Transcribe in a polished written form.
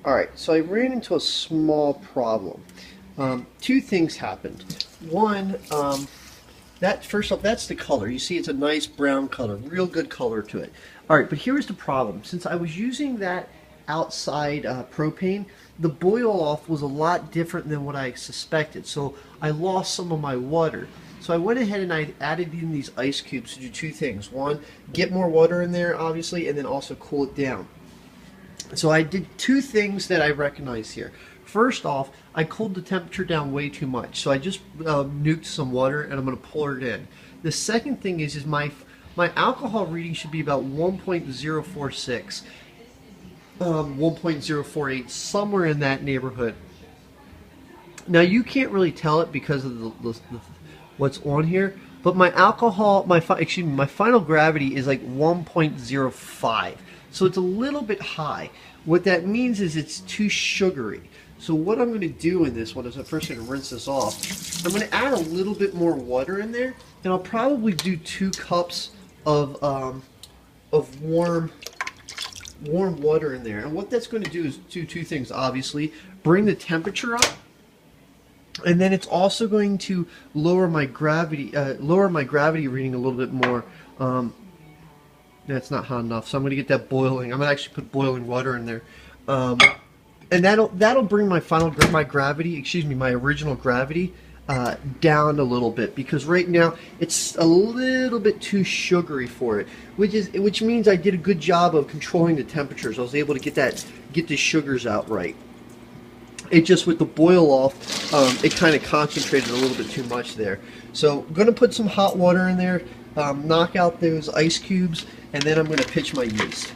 All right, so I ran into a small problem. Two things happened. One, that first off, that's the color. You see, it's a nice brown color, real good color to it. All right, but here's the problem. Since I was using that outside propane, the boil off was a lot different than what I suspected. So I lost some of my water. So I went ahead and I added in these ice cubes to do two things. One, get more water in there, obviously, and then also cool it down. So I did two things that I recognize here. First off, I cooled the temperature down way too much. So I just nuked some water and I'm going to pour it in. The second thing is my alcohol reading should be about 1.046, 1.048, somewhere in that neighborhood. Now you can't really tell it because of what's on here, but my alcohol, my final gravity is like 1.05. So it's a little bit high. What that means is it's too sugary. So what I'm going to do in this one is I'm first going to rinse this off. I'm going to add a little bit more water in there, and I'll probably do 2 cups of warm water in there. And what that's going to do is do two things. Obviously, bring the temperature up, and then it's also going to lower my gravity reading a little bit more. That's not hot enough, so I'm going to get that boiling. I'm going to actually put boiling water in there, and that'll bring my my original gravity down a little bit, because right now it's a little bit too sugary for it, which means I did a good job of controlling the temperatures. I was able to get the sugars out right. It just, with the boil off, it kind of concentrated a little bit too much there. So I'm going to put some hot water in there, knock out those ice cubes, and then I'm going to pitch my yeast.